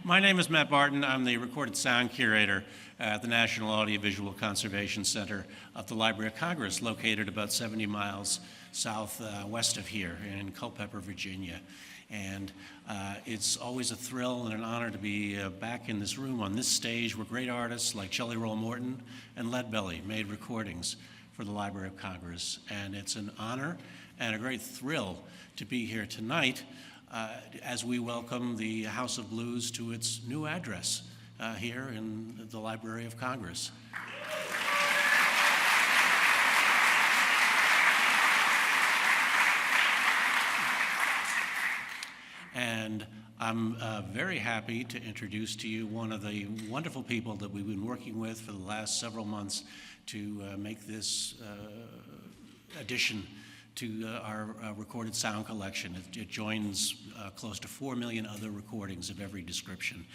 My name is Matt Barton. I'm the recorded sound curator at the National Audiovisual Conservation Center of the Library of Congress, located about 70 miles southwest of here in Culpeper, Virginia. And it's always a thrill and an honor to be back in this room on this stage where great artists like Jelly Roll Morton and Leadbelly made recordings for the Library of Congress. And it's an honor and a great thrill to be here tonight as we welcome the House of Blues to its new address here in the Library of Congress. And I'm very happy to introduce to you one of the wonderful people that we've been working with for the last several months to make this addition to our recorded sound collection. It joins close to 4 million other recordings of every description.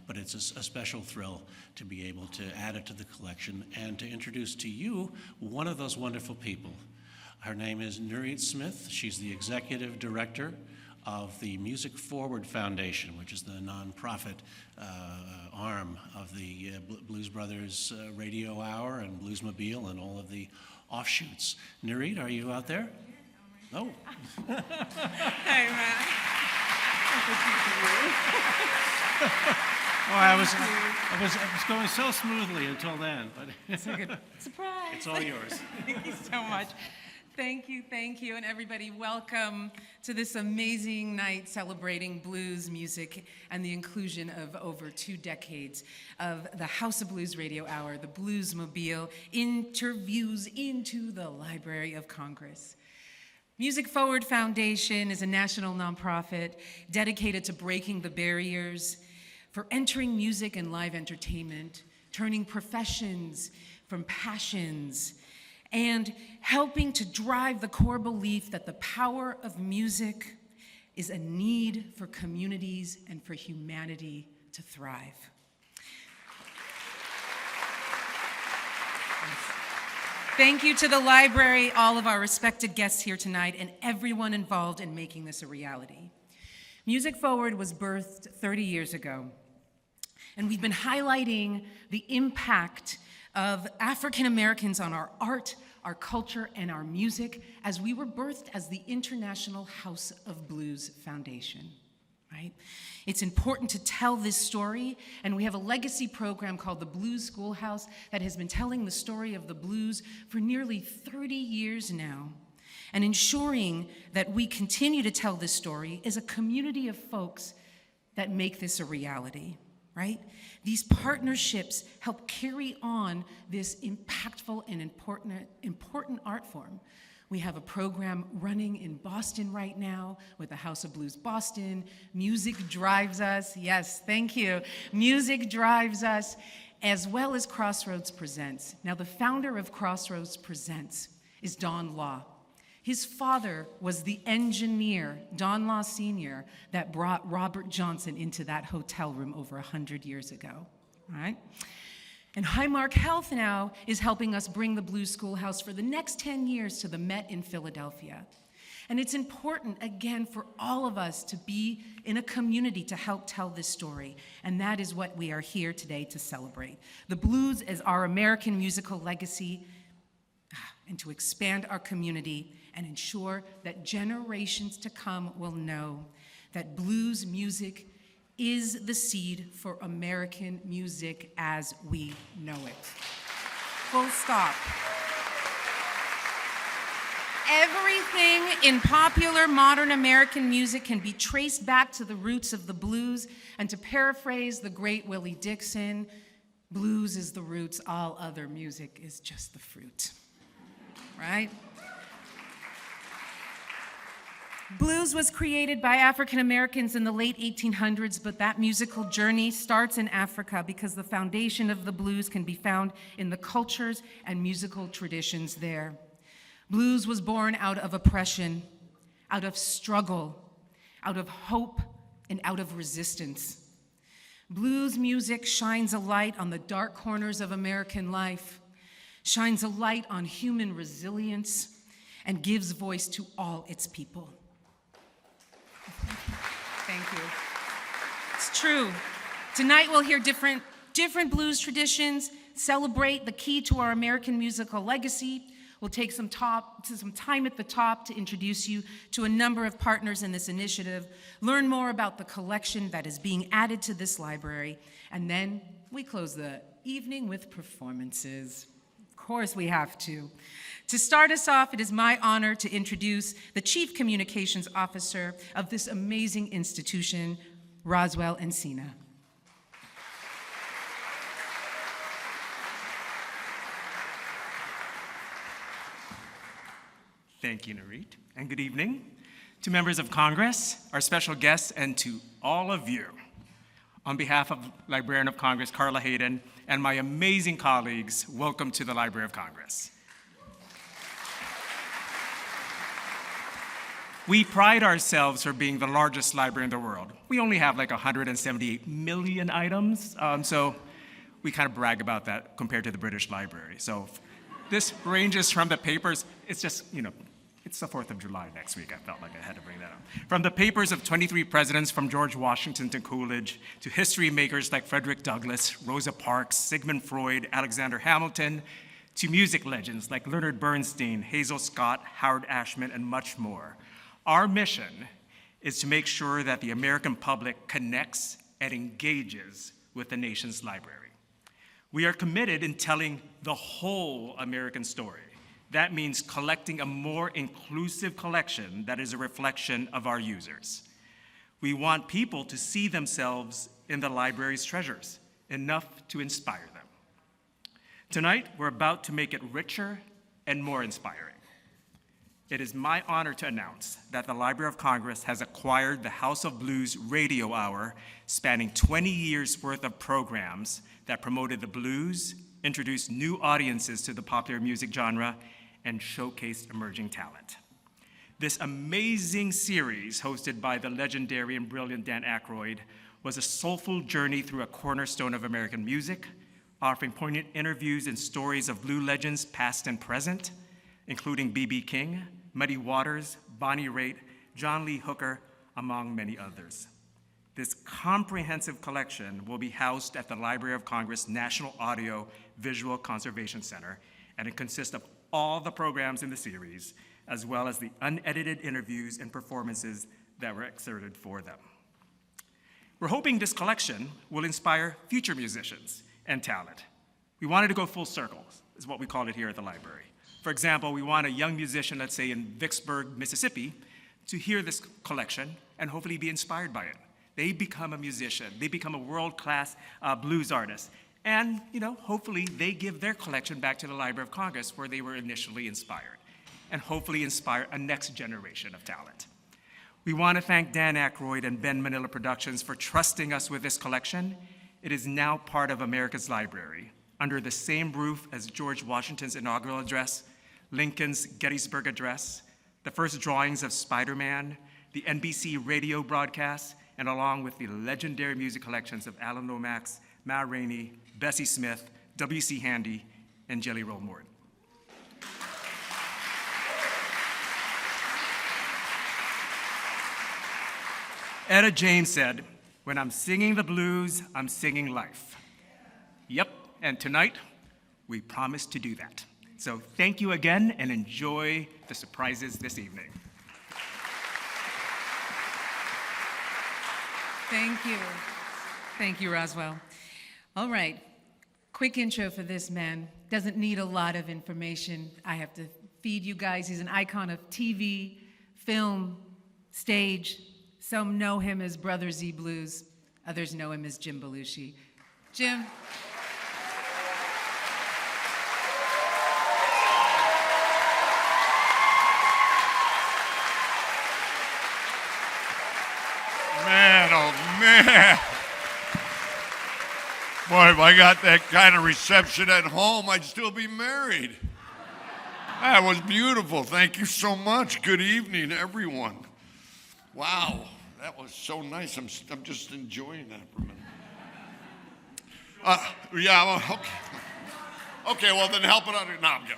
But it's a special thrill to be able to add it to the collection and to introduce to you one of those wonderful people. Her name is Nurit Smith. She's the executive director of the Music Forward Foundation, which is the nonprofit arm of the Blues Brothers Radio Hour and Bluesmobile and all of the offshoots. Nurit, are you out there? Oh. Hey, Matt. Oh, I was going so smoothly until then, but it's a good surprise. It's all yours. Thank you so much. Thank you, and everybody, welcome to this amazing night celebrating blues music and the inclusion of over 2 decades of the House of Blues Radio Hour, the Bluesmobile, interviews into the Library of Congress. Music Forward Foundation is a national nonprofit dedicated to breaking the barriers for entering music and live entertainment, turning professions from passions, and helping to drive the core belief that the power of music is a need for communities and for humanity to thrive. Thank you to the library, all of our respected guests here tonight, and everyone involved in making this a reality. Music Forward was birthed 30 years ago, and we've been highlighting the impact of African Americans on our art, our culture, and our music as we were birthed as the International House of Blues Foundation, right? It's important to tell this story, and we have a legacy program called the Blues Schoolhouse that has been telling the story of the blues for nearly 30 years now. And ensuring that we continue to tell this story is a community of folks that make this a reality, right? These partnerships help carry on this impactful and important art form. We have a program running in Boston right now with the House of Blues Boston. Music Drives Us. Yes, thank you. Music Drives Us, as well as Crossroads Presents. Now, the founder of Crossroads Presents is Don Law. His father was the engineer, Don Law Sr., that brought Robert Johnson into that hotel room over 100 years ago, all right? And Highmark Health now is helping us bring the Blues Schoolhouse for the next 10 years to the Met in Philadelphia. And it's important, again, for all of us to be in a community to help tell this story. And that is what we are here today to celebrate. The blues is our American musical legacy, and to expand our community and ensure that generations to come will know that blues music is the seed for American music as we know it. Full stop. Everything in popular modern American music can be traced back to the roots of the blues, and to paraphrase the great Willie Dixon, blues is the roots, all other music is just the fruit, right? Blues was created by African Americans in the late 1800s, but that musical journey starts in Africa because the foundation of the blues can be found in the cultures and musical traditions there. Blues was born out of oppression, out of struggle, out of hope, and out of resistance. Blues music shines a light on the dark corners of American life, shines a light on human resilience, and gives voice to all its people. Thank you. It's true. Tonight we'll hear different blues traditions, celebrate the key to our American musical legacy. We'll take some time at the top to introduce you to a number of partners in this initiative, learn more about the collection that is being added to this library, and then we close the evening with performances. Of course we have to. To start us off, it is my honor to introduce the Chief Communications Officer of this amazing institution, Roswell Encina. Thank you, Narit, and good evening to members of Congress, our special guests, and to all of you. On behalf of Librarian of Congress, Carla Hayden, and my amazing colleagues, welcome to the Library of Congress. We pride ourselves for being the largest library in the world. We only have like 178 million items, so we kind of brag about that compared to the British Library. So this ranges from the papers, it's just, it's the 4th of July next week. I felt like I had to bring that up. From the papers of 23 presidents, from George Washington to Coolidge, to history makers like Frederick Douglass, Rosa Parks, Sigmund Freud, Alexander Hamilton, to music legends like Leonard Bernstein, Hazel Scott, Howard Ashman, and much more. Our mission is to make sure that the American public connects and engages with the nation's library. We are committed in telling the whole American story. That means collecting a more inclusive collection that is a reflection of our users. We want people to see themselves in the library's treasures, enough to inspire them. Tonight, we're about to make it richer and more inspiring. It is my honor to announce that the Library of Congress has acquired the House of Blues Radio Hour, spanning 20 years worth of programs that promoted the blues, introduced new audiences to the popular music genre, and showcased emerging talent. This amazing series, hosted by the legendary and brilliant Dan Aykroyd, was a soulful journey through a cornerstone of American music, offering poignant interviews and stories of blue legends past and present, including B.B. King, Muddy Waters, Bonnie Raitt, John Lee Hooker, among many others. This comprehensive collection will be housed at the Library of Congress National Audio Visual Conservation Center, and it consists of all the programs in the series, as well as the unedited interviews and performances that were excerpted for them. We're hoping this collection will inspire future musicians and talent. We wanted to go full circle, is what we call it here at the library. For example, we want a young musician, let's say in Vicksburg, Mississippi, to hear this collection and hopefully be inspired by it. They become a musician, they become a world-class blues artist. And, hopefully they give their collection back to the Library of Congress where they were initially inspired, and hopefully inspire a next generation of talent. We want to thank Dan Aykroyd and Ben Manila Productions for trusting us with this collection. It is now part of America's library, under the same roof as George Washington's inaugural address, Lincoln's Gettysburg Address, the first drawings of Spider-Man, the NBC radio broadcasts, and along with the legendary music collections of Alan Lomax, Ma Rainey, Bessie Smith, W.C. Handy, and Jelly Roll Morton. Etta James said, "When I'm singing the blues, I'm singing life." Yep, and tonight, we promise to do that. So thank you again, and enjoy the surprises this evening. Thank you. Thank you, Roswell. All right, quick intro for this man. Doesn't need a lot of information. I have to feed you guys. He's an icon of TV, film, stage. Some know him as Brother Z Blues. Others know him as Jim Belushi. Jim. Man, oh man. Boy, if I got that kind of reception at home, I'd still be married. That was beautiful. Thank you so much. Good evening, everyone. Wow, that was so nice. I'm just enjoying that for a minute. Yeah, well, okay. Okay, well then help it out. No, I'm kidding.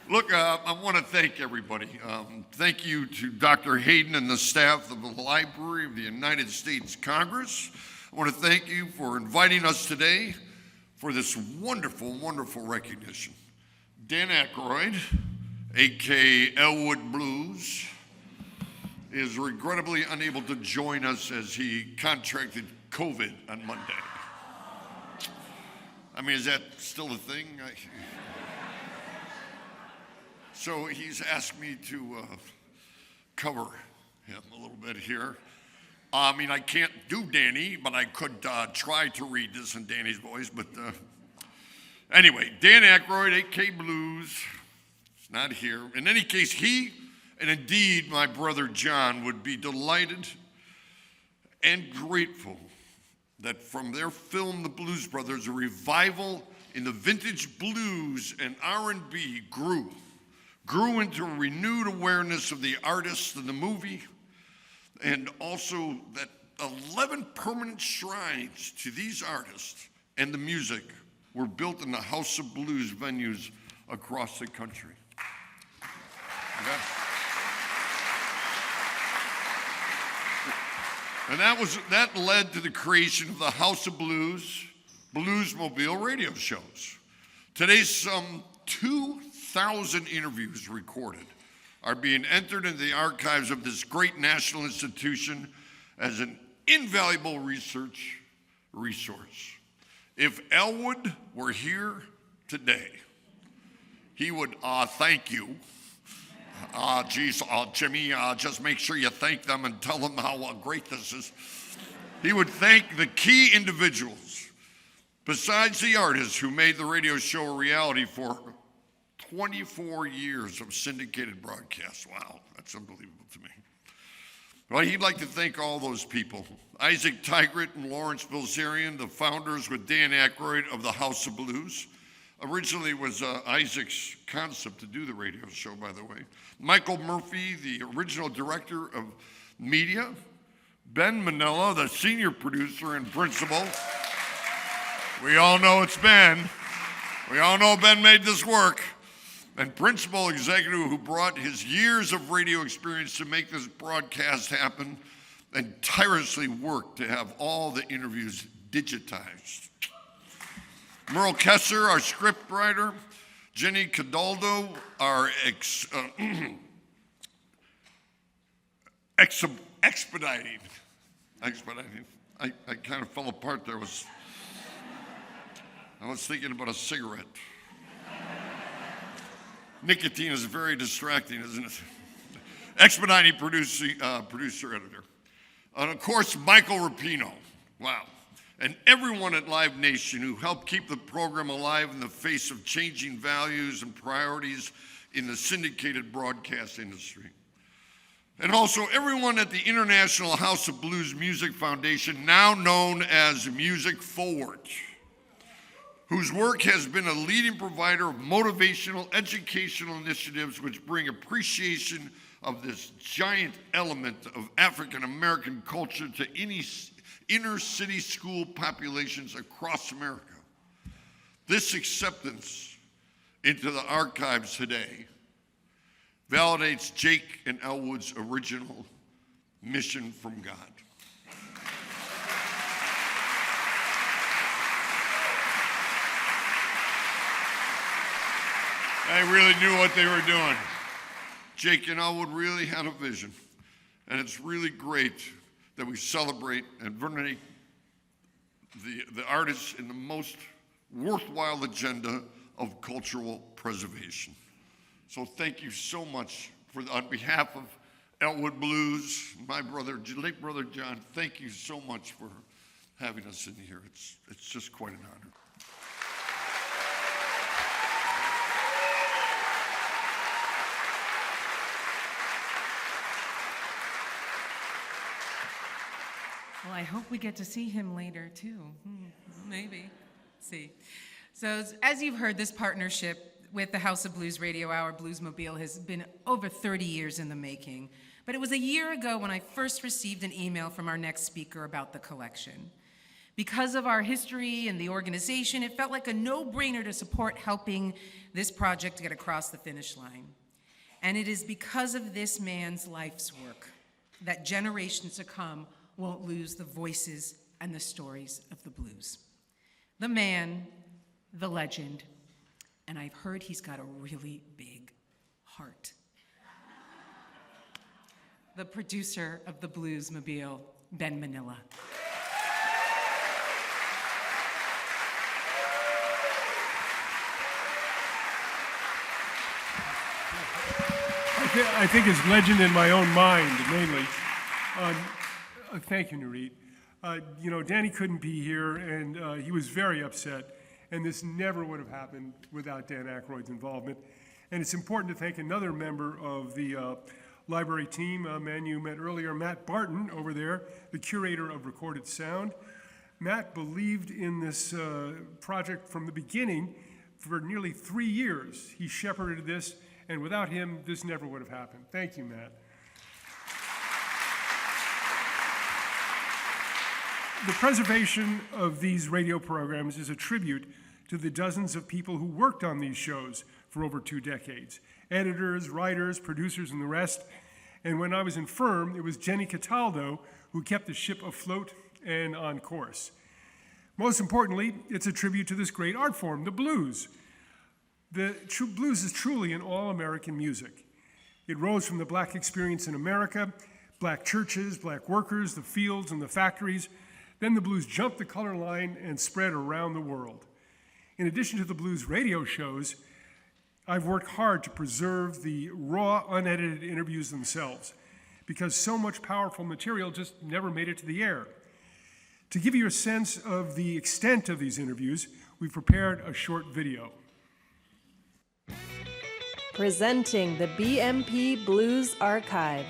Look, I want to thank everybody. Thank you to Dr. Hayden and the staff of the Library of the United States Congress. I want to thank you for inviting us today for this wonderful, wonderful recognition. Dan Aykroyd, a.k.a. Elwood Blues, is regrettably unable to join us as he contracted COVID on Monday. I mean, is that still a thing? So he's asked me to cover him a little bit here. I mean, I can't do Danny, but I could try to read this in Danny's voice. But anyway, Dan Aykroyd, A.K. Blues, is not here. In any case, he and indeed my brother John would be delighted and grateful that from their film, The Blues Brothers, a revival in the vintage blues and R&B grew into a renewed awareness of the artists in the movie, and also that 11 permanent shrines to these artists and the music were built in the House of Blues venues across the country. Okay. And that led to the creation of the House of Blues, Bluesmobile radio shows. Today, some 2,000 interviews recorded are being entered into the archives of this great national institution as an invaluable research resource. If Elwood were here today, he would thank you. Jimmy, just make sure you thank them and tell them how great this is. He would thank the key individuals, besides the artists who made the radio show a reality for 24 years of syndicated broadcasts. Wow, that's unbelievable to me. Well, he'd like to thank all those people. Isaac Tigert and Lawrence Bilzerian, the founders with Dan Aykroyd of the House of Blues. Originally it was Isaac's concept to do the radio show, by the way. Michael Murphy, the original director of media. Ben Manella, the senior producer and principal. We all know it's Ben. We all know Ben made this work. And principal executive who brought his years of radio experience to make this broadcast happen and tirelessly worked to have all the interviews digitized. Merle Kessler, our script writer. Jenny Cadaldo, our expediting. I kind of fell apart there. I was thinking about a cigarette. Nicotine is very distracting, isn't it? Expediting producer editor. And of course, Michael Rapino. Wow. And everyone at Live Nation who helped keep the program alive in the face of changing values and priorities in the syndicated broadcast industry. And also everyone at the International House of Blues Music Foundation, now known as Music Forward, whose work has been a leading provider of motivational, educational initiatives which bring appreciation of this giant element of African American culture to any inner city school populations across America. This acceptance into the archives today validates Jake and Elwood's original mission from God. They really knew what they were doing. Jake and Elwood really had a vision, and it's really great that we celebrate and venerate the artists in the most worthwhile agenda of cultural preservation. So thank you so much on behalf of Elwood Blues, my brother, late brother John, thank you so much for having us in here. It's just quite an honor. Well, I hope we get to see him later, too. Maybe. See. So, as you've heard, this partnership with the House of Blues Radio Hour Bluesmobile has been over 30 years in the making. But it was a year ago when I first received an email from our next speaker about the collection. Because of our history and the organization, it felt like a no-brainer to support helping this project get across the finish line. And it is because of this man's life's work that generations to come won't lose the voices and the stories of the blues. The man, the legend, and I've heard he's got a really big heart. The producer of the Bluesmobile, Ben Manila. I think it's legend in my own mind, mainly. Thank you, Nurit. Danny couldn't be here, and he was very upset, and this never would have happened without Dan Aykroyd's involvement. And it's important to thank another member of the library team, a man you met earlier, Matt Barton, over there, the curator of recorded sound. Matt believed in this project from the beginning. For nearly 3 years, he shepherded this, and without him, this never would have happened. Thank you, Matt. The preservation of these radio programs is a tribute to the dozens of people who worked on these shows for over 2 decades. Editors, writers, producers, and the rest. And when I was infirm, it was Jenny Cataldo who kept the ship afloat and on course. Most importantly, it's a tribute to this great art form, the blues. The blues is truly an all-American music. It rose from the black experience in America, black churches, black workers, the fields, and the factories. Then the blues jumped the color line and spread around the world. In addition to the blues radio shows, I've worked hard to preserve the raw, unedited interviews themselves, because so much powerful material just never made it to the air. To give you a sense of the extent of these interviews, we've prepared a short video. Presenting the BMP Blues Archive.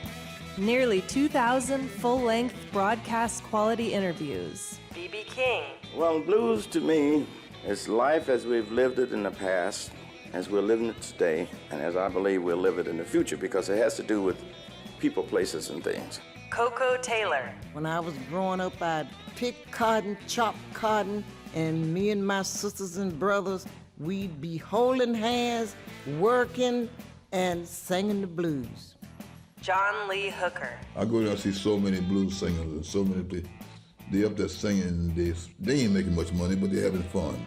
Nearly 2,000 full-length broadcast quality interviews. B.B. King. Well, blues to me is life as we've lived it in the past, as we're living it today, and as I believe we'll live it in the future, because it has to do with people, places, and things. Coco Taylor. When I was growing up, I'd pick cotton, chop cotton, and me and my sisters and brothers, we'd be holding hands, working, and singing the blues. John Lee Hooker. I go there, I see so many blues singers and so many people. They up there singing, and they ain't making much money, but they're having fun.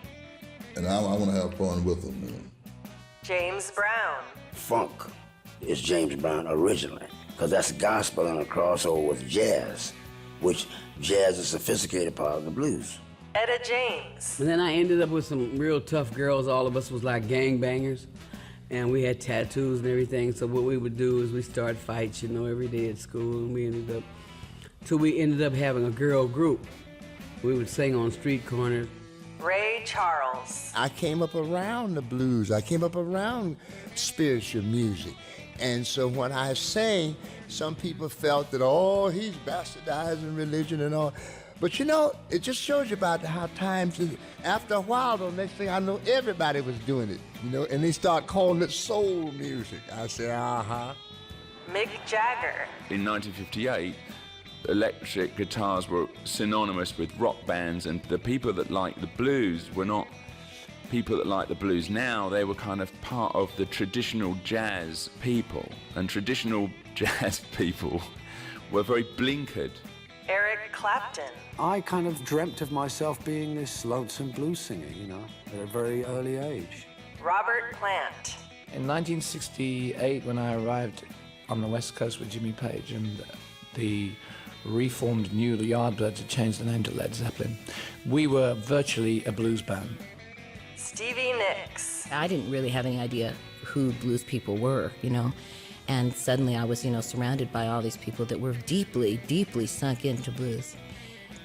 And I want to have fun with them. You know? James Brown. Funk is James Brown originally, because that's gospel and a crossover with jazz, which jazz is a sophisticated part of the blues. Etta James. And then I ended up with some real tough girls. All of us was like gangbangers, and we had tattoos and everything. So what we would do is we start fights, every day at school, and we ended up having a girl group. We would sing on street corners. Ray Charles. I came up around the blues. I came up around spiritual music. And so when I sang, some people felt that, oh, he's bastardizing religion and all. But it just shows you about how times, after a while, the next thing I know, everybody was doing it, and they start calling it soul music. I said, uh-huh. Mick Jagger. In 1958, electric guitars were synonymous with rock bands, and the people that liked the blues were not people that like the blues now. They were kind of part of the traditional jazz people, and traditional jazz people were very blinkered. Eric Clapton. I kind of dreamt of myself being this lonesome blues singer, at a very early age. Robert Plant. In 1968, when I arrived on the West Coast with Jimmy Page, and the reformed the Yardbirds had changed the name to Led Zeppelin, we were virtually a blues band. Stevie Nicks. I didn't really have any idea who blues people were, and suddenly I was, surrounded by all these people that were deeply, deeply sunk into blues.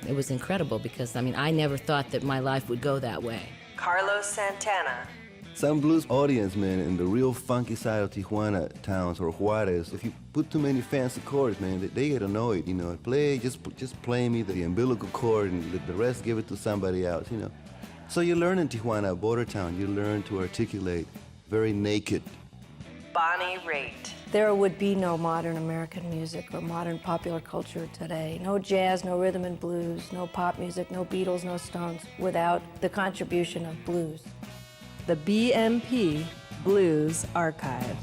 It was incredible because, I never thought that my life would go that way. Carlos Santana. Some blues audience, man, in the real funky side of Tijuana towns or Juarez, if you put too many fancy chords, man, they get annoyed, just play me the umbilical chord and the rest give it to somebody else, So you learn in Tijuana, a border town, you learn to articulate very naked. Bonnie Raitt. There would be no modern American music or modern popular culture today. No jazz, no rhythm and blues, no pop music, no Beatles, no Stones, without the contribution of blues. The BMP Blues Archive.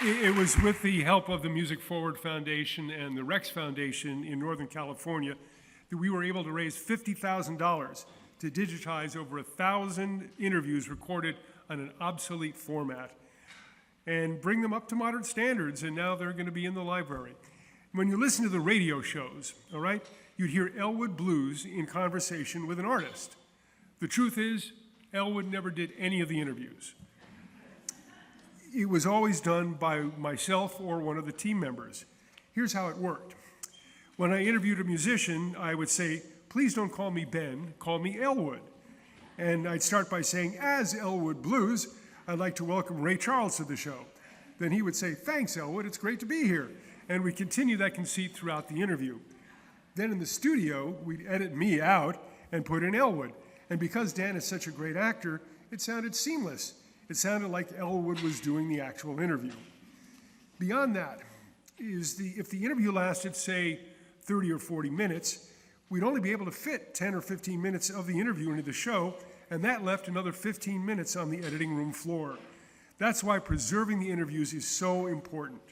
It was with the help of the Music Forward Foundation and the Rex Foundation in Northern California that we were able to raise $50,000 to digitize over 1,000 interviews recorded on an obsolete format and bring them up to modern standards, and now they're going to be in the library. When you listen to the radio shows, all right, you'd hear Elwood Blues in conversation with an artist. The truth is, Elwood never did any of the interviews. It was always done by myself or one of the team members. Here's how it worked. When I interviewed a musician, I would say, please don't call me Ben, call me Elwood. And I'd start by saying, as Elwood Blues, I'd like to welcome Ray Charles to the show. Then he would say, thanks, Elwood, it's great to be here. And we continue that conceit throughout the interview. Then in the studio, we'd edit me out and put in Elwood. And because Dan is such a great actor, it sounded seamless. It sounded like Elwood was doing the actual interview. Beyond that, if the interview lasted, say, 30 or 40 minutes, we'd only be able to fit 10 or 15 minutes of the interview into the show, and that left another 15 minutes on the editing room floor. That's why preserving the interviews is so important.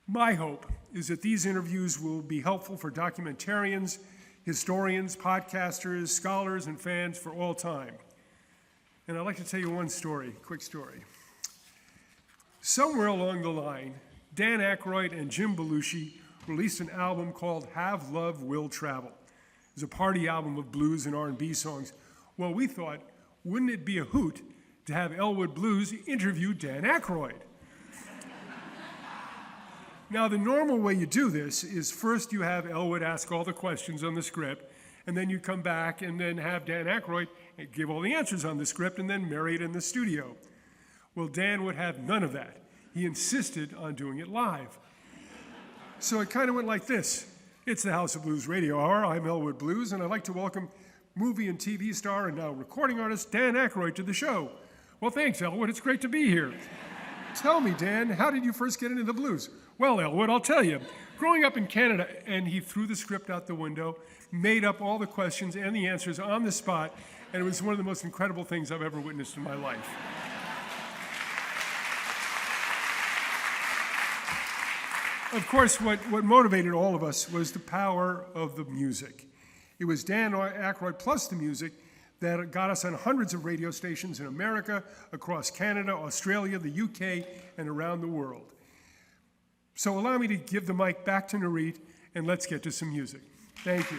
My hope is that these interviews will be helpful for documentarians, historians, podcasters, scholars, and fans for all time. And I'd like to tell you one story, quick story. Somewhere along the line, Dan Aykroyd and Jim Belushi released an album called Have Love Will Travel. It was a party album of blues and R&B songs. Well, we thought, wouldn't it be a hoot to have Elwood Blues interview Dan Aykroyd? Now, the normal way you do this is first you have Elwood ask all the questions on the script, and then you come back and then have Dan Aykroyd give all the answers on the script and then marry it in the studio. Well, Dan would have none of that. He insisted on doing it live. So it kind of went like this. It's the House of Blues Radio Hour. I'm Elwood Blues, and I'd like to welcome movie and TV star and now recording artist Dan Aykroyd to the show. Well, thanks, Elwood. It's great to be here. Tell me, Dan, how did you first get into the blues? Well, Elwood, I'll tell you. Growing up in Canada, and he threw the script out the window, made up all the questions and the answers on the spot, and it was one of the most incredible things I've ever witnessed in my life. Of course, what motivated all of us was the power of the music. It was Dan Aykroyd plus the music that got us on hundreds of radio stations in America, across Canada, Australia, the UK, and around the world. So allow me to give the mic back to Narit, and let's get to some music. Thank you.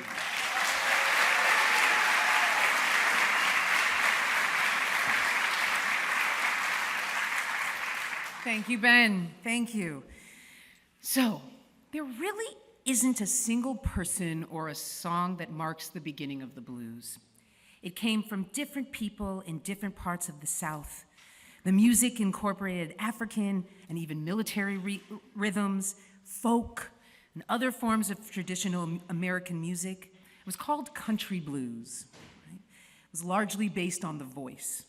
Thank you, Ben. Thank you. So, there really isn't a single person or a song that marks the beginning of the blues. It came from different people in different parts of the South. The music incorporated African and even military rhythms, folk, and other forms of traditional American music. It was called country blues. Right? It was largely based on the voice.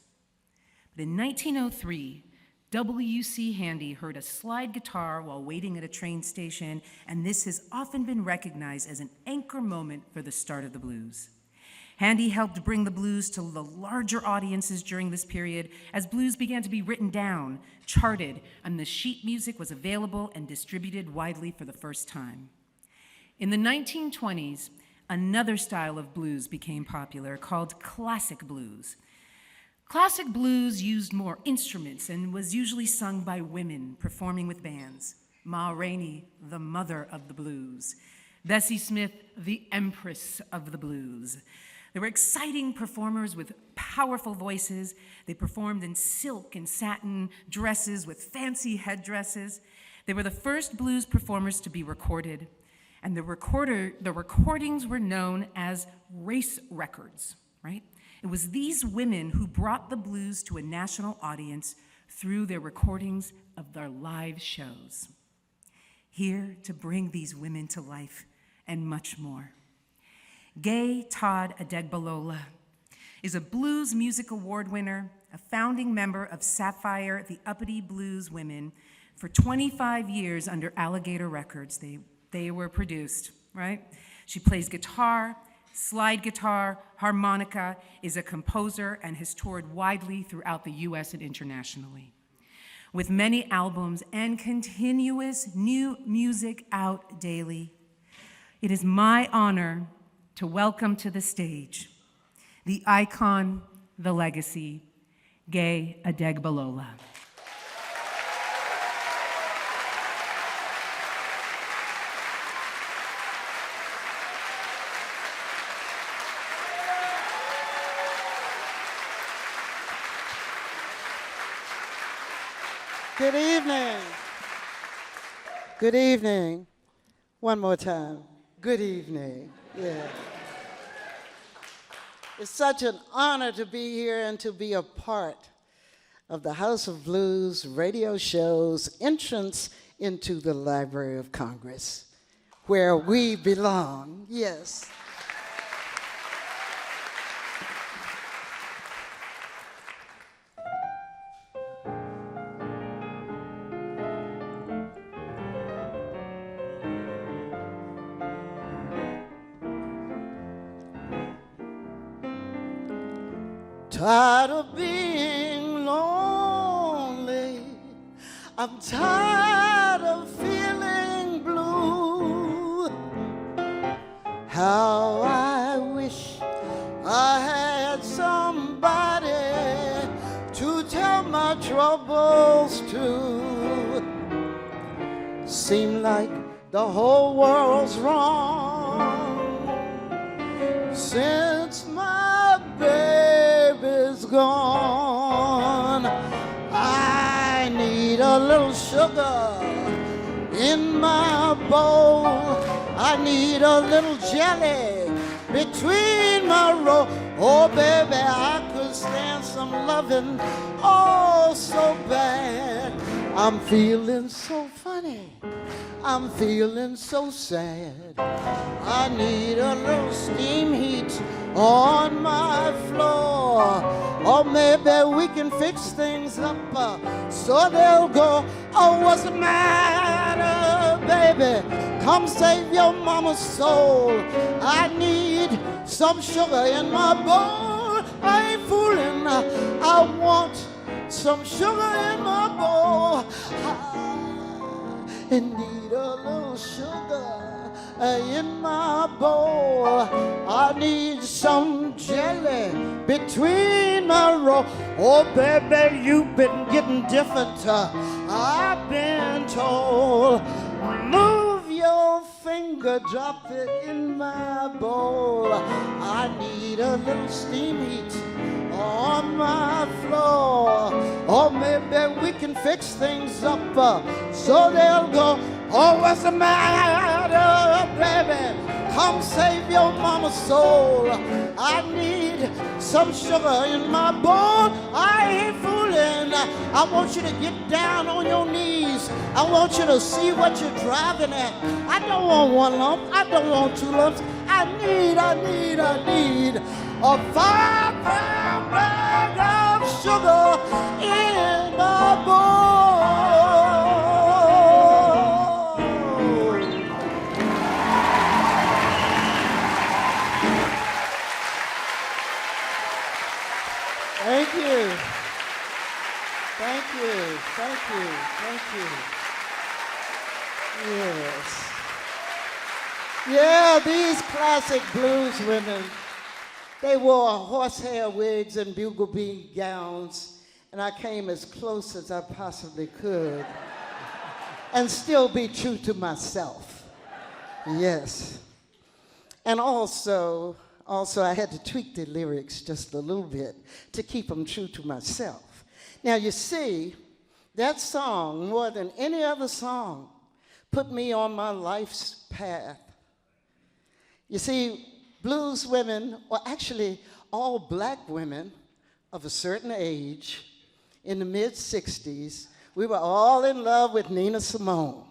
But in 1903, W.C. Handy heard a slide guitar while waiting at a train station, and this has often been recognized as an anchor moment for the start of the blues. Handy helped bring the blues to the larger audiences during this period as blues began to be written down, charted, and the sheet music was available and distributed widely for the first time. In the 1920s, another style of blues became popular called classic blues. Classic blues used more instruments and was usually sung by women performing with bands. Ma Rainey, the mother of the blues. Bessie Smith, the empress of the blues. They were exciting performers with powerful voices. They performed in silk and satin dresses with fancy headdresses. They were the first blues performers to be recorded, and the recordings were known as race records, right? It was these women who brought the blues to a national audience through their recordings of their live shows. Here to bring these women to life and much more. Gaye Adegbalola is a Blues Music Award winner, a founding member of Sapphire, the Uppity Blues Women, for 25 years under Alligator Records. They were produced, right? She plays guitar, slide guitar, harmonica, is a composer, and has toured widely throughout the US and internationally. With many albums and continuous new music out daily, it is my honor to welcome to the stage the icon, the legacy, Gaye Adegbalola. Good evening. Good evening. One more time. Good evening. Yeah. It's such an honor to be here and to be a part of the House of Blues radio show's entrance into the Library of Congress, where we belong. Yes. Tired of being lonely, I'm tired of feeling blue. How I wish I had somebody to tell my troubles to. Seem like the whole world's wrong since my baby's gone. I need a little sugar in my bowl. I need a little jelly between my row. Oh, baby, I could stand some loving, oh, so bad. I'm feeling so funny. I'm feeling so sad. I need a little steam heat on my floor. Or maybe we can fix things up so they'll go. Oh, what's the matter, baby? Come save your mama's soul. I need some sugar in my bowl. I ain't fooling. I want some sugar in my bowl. I need a little sugar in my bowl. I need some jelly between my row. Oh, baby, you've been getting different, I've been told. Move your finger, drop it in my bowl. I need a little steam heat on my floor. Or maybe we can fix things up so they'll go. Oh, what's the matter, baby? Come save your mama's soul. I need some sugar in my bowl. I ain't fooling. I want you to get down on your knees. I want you to see what you're driving at. I don't want one lump. I don't want two lumps. I need a 5-pound bag of sugar in my bowl. Thank you. Thank you. Thank you. Thank you. Yes. Yeah, these classic blues women, they wore horsehair wigs and bugle bead gowns, and I came as close as I possibly could and still be true to myself. Yes. And also I had to tweak the lyrics just a little bit to keep them true to myself. Now, you see, that song, more than any other song, put me on my life's path. You see, blues women, or actually all black women of a certain age, in the mid-60s, we were all in love with Nina Simone.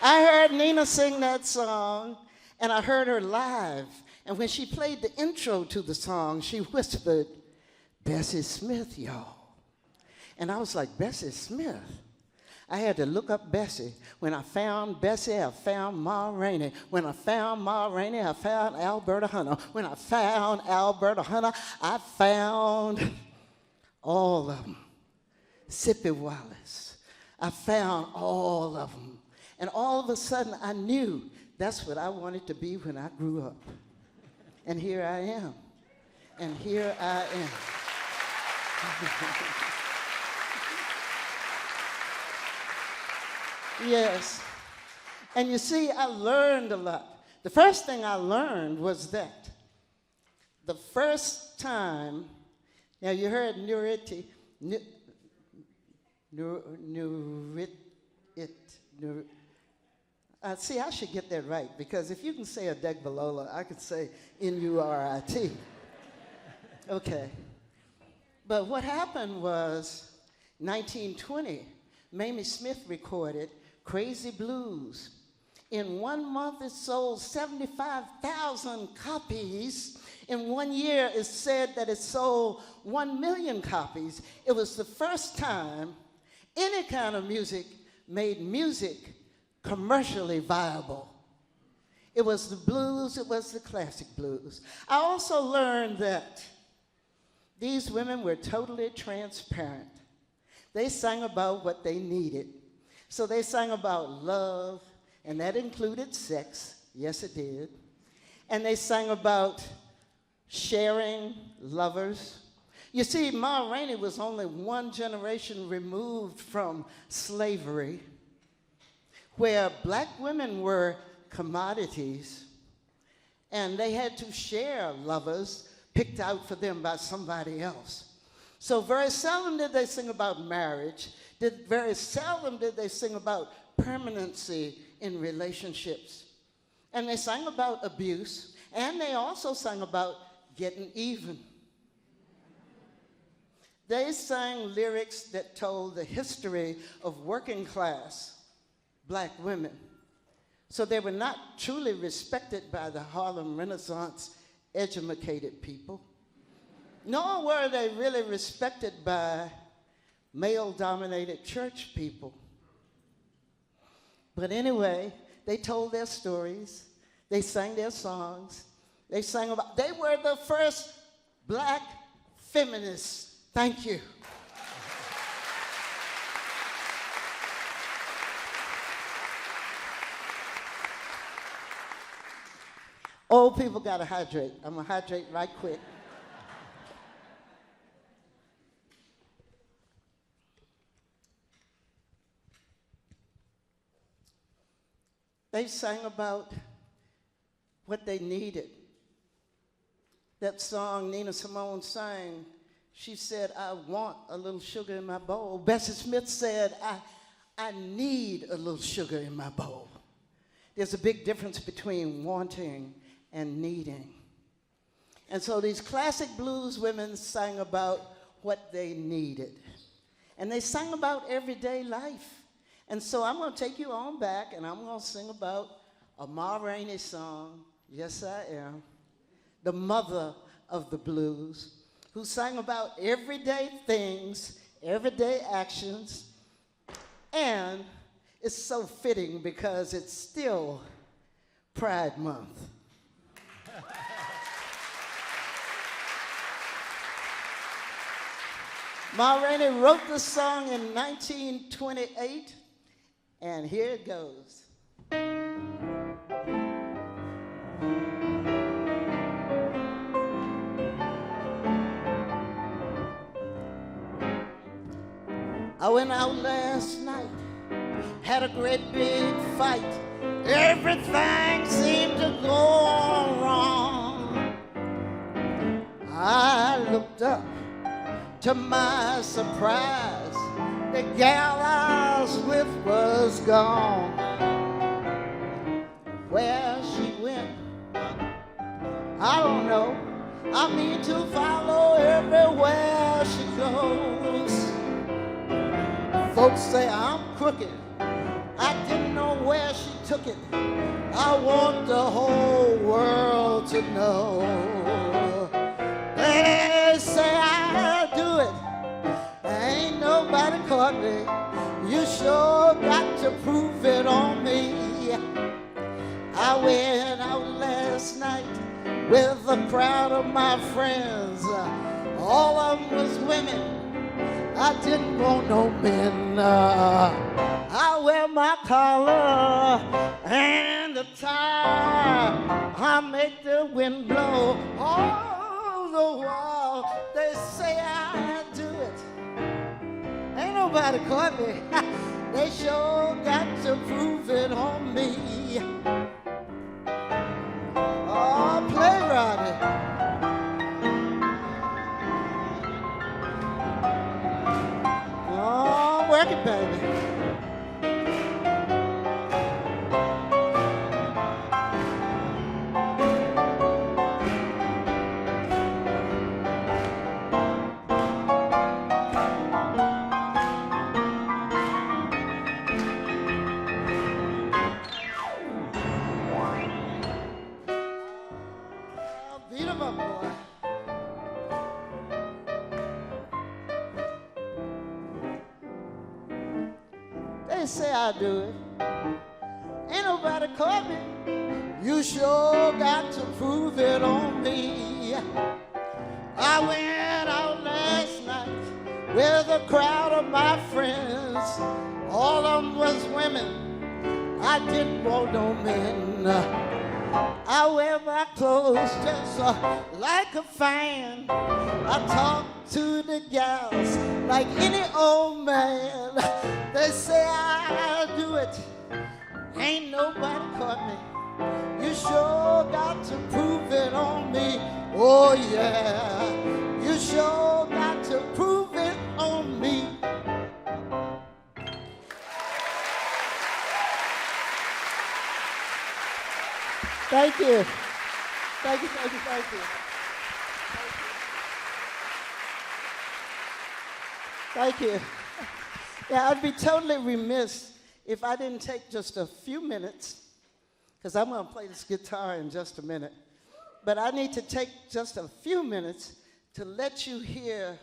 I heard Nina sing that song, and I heard her live. And when she played the intro to the song, she whispered, "Bessie Smith, y'all." And I was like, "Bessie Smith?" I had to look up Bessie. When I found Bessie, I found Ma Rainey. When I found Ma Rainey, I found Alberta Hunter. When I found Alberta Hunter, I found all of them. Sippy Wallace. I found all of them. And all of a sudden, I knew that's what I wanted to be when I grew up. And here I am. And here I am. Yes. And you see, I learned a lot. The first thing I learned was that the first time, now you heard Nuriti, see, I should get that right, because if you can say Adegbalola, I could say N-U-R-I-T. Okay. But what happened was, 1920, Mamie Smith recorded Crazy Blues. In 1 month, it sold 75,000 copies. In 1 year, it's said that it sold 1 million copies. It was the first time any kind of music made music commercially viable. It was the blues, it was the classic blues. I also learned that these women were totally transparent. They sang about what they needed. So they sang about love, and that included sex. Yes, it did. And they sang about sharing lovers. You see, Ma Rainey was only 1 generation removed from slavery, where black women were commodities, and they had to share lovers picked out for them by somebody else. So very seldom did they sing about marriage. Very seldom did they sing about permanency in relationships. And they sang about abuse, and they also sang about getting even. They sang lyrics that told the history of working class black women. So they were not truly respected by the Harlem Renaissance educated people, nor were they really respected by male-dominated church people. But anyway, they told their stories. They sang their songs. They were the first black feminists. Thank you. Old people gotta hydrate. I'm gonna hydrate right quick. They sang about what they needed. That song Nina Simone sang, she said, "I want a little sugar in my bowl." Bessie Smith said, I need a little sugar in my bowl. There's a big difference between wanting and needing. And so these classic blues women sang about what they needed. And they sang about everyday life. And so I'm going to take you on back, and I'm going to sing about a Ma Rainey song, Yes I Am, the mother of the blues, who sang about everyday things, everyday actions, and it's so fitting because it's still Pride Month. Ma Rainey wrote this song in 1928, and here it goes. I went out last night, had a great big fight. Everything seemed to go wrong. I looked up, to my surprise, the gal I was with was gone. Where she went, I don't know. I mean to follow everywhere she goes. Folks say I'm crooked. I didn't know where she took it. I want the whole world to know. They say I do it. Ain't nobody caught me. You sure got to prove it on me. I went out last night with a crowd of my friends. All of them was women. I didn't want no men. I wear my collar and the tie. I make the wind blow all the while. They say I do it. Ain't nobody caught me. They sure got to prove it on me. Oh, play, Roddy. Oh, work it, baby. Beat 'em up, boy. They say I do it. Ain't nobody caught me. You sure got to prove it on me. I went out last night with a crowd of my friends. All of them was women. I didn't want no men. I wear my clothes just like a fan. I talk to the gals like any old man. They say I do it. Ain't nobody caught me. You sure got to prove it on me. Oh yeah, you sure got to prove it on me. Thank you. Thank you, thank you, thank you. Thank you. Yeah, I'd be totally remiss if I didn't take just a few minutes, because I'm going to play this guitar in just a minute. But I need to take just a few minutes to let you hear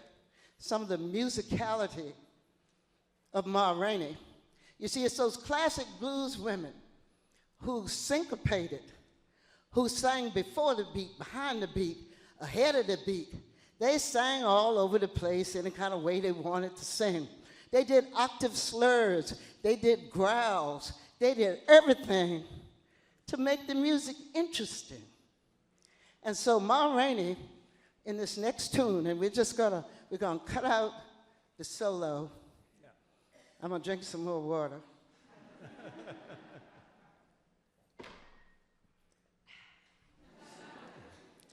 some of the musicality of Ma Rainey. You see, it's those classic blues women who syncopated, who sang before the beat, behind the beat, ahead of the beat. They sang all over the place any kind of way they wanted to sing. They did octave slurs, they did growls, they did everything to make the music interesting. And so Ma Rainey, in this next tune, and we're gonna cut out the solo. Yeah. I'm gonna drink some more water.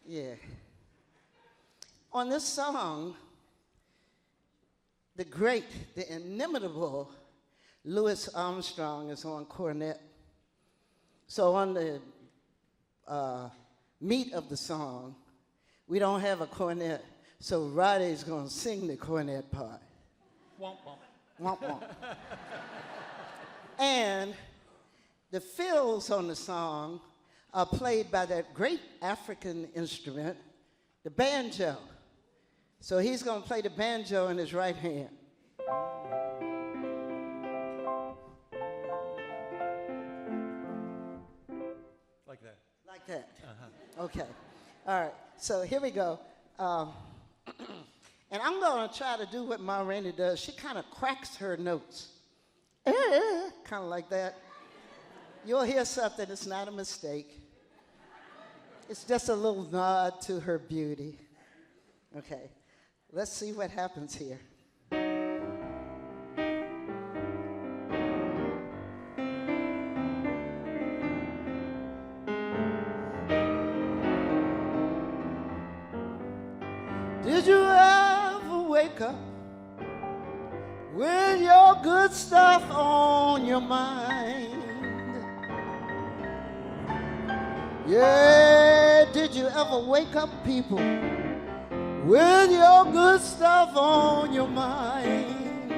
Yeah. On this song, the great, the inimitable Louis Armstrong is on cornet. So on the meat of the song, we don't have a cornet, so Roddy's gonna sing the cornet part. Womp womp. Womp womp. And the fills on the song are played by that great African instrument, the banjo. So he's going to play the banjo in his right hand. Like that. Like that. Okay. All right. So here we go. And I'm going to try to do what Ma Rainey does. She kind of cracks her notes. Kind of like that. You'll hear something, it's not a mistake. It's just a little nod to her beauty. Okay, let's see what happens here. Did you ever wake up with your good stuff on your mind? Yeah, did you ever wake up, people, with your good stuff on your mind?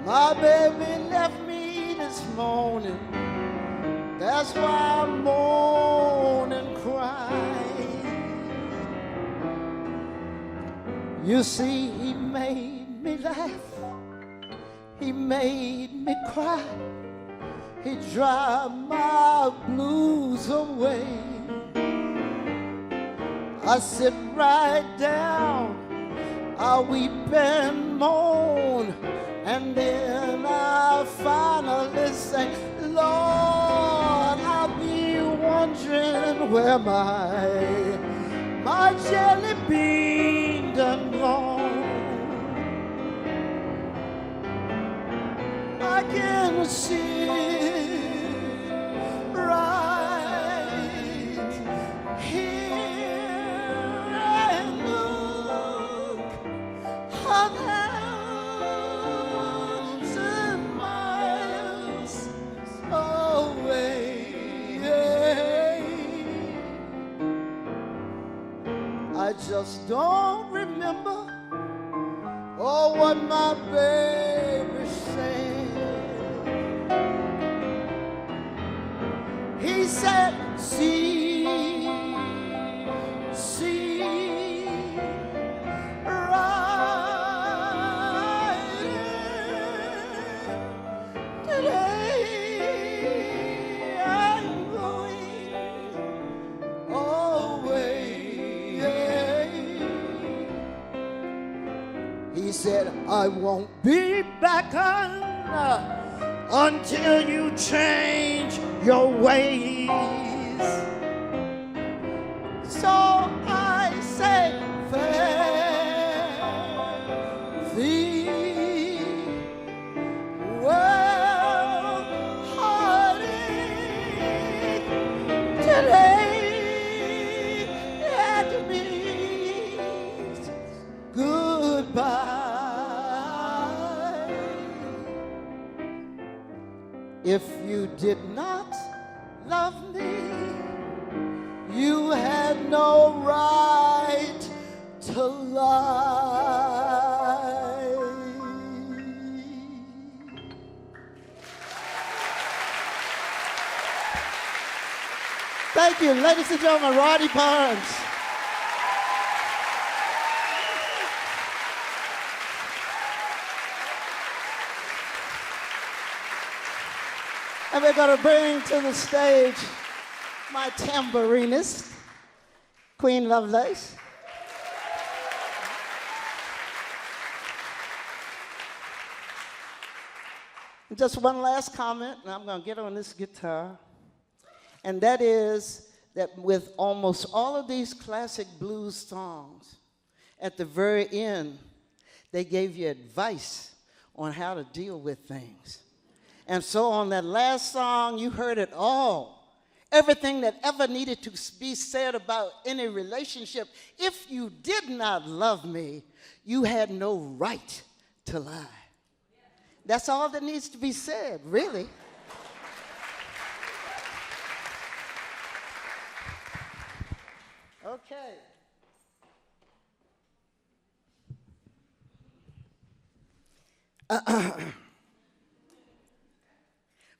My baby left me this morning. That's why I moan and cry. You see, he made me laugh. He made me cry. He dried my blues away. I sit right down, I weep and moan, and then I finally say, Lord, I'll be wondering where my jelly bean done gone. I can see right here and look 1,000 miles away. I just don't remember what my baby said. He said, see, right today I'm going away. He said, I won't be back until you change your ways. So I say fare thee well, heartache today that means goodbye. If you did not love me, you had no right to lie. Thank you, ladies and gentlemen, Roddy Barnes. And we're going to bring to the stage my tambourinist, Queen Lovelace. And just one last comment, and I'm going to get on this guitar. And that is that with almost all of these classic blues songs, at the very end, they gave you advice on how to deal with things. And so on that last song, you heard it all. Everything that ever needed to be said about any relationship. If you did not love me, you had no right to lie. That's all that needs to be said, really. Okay.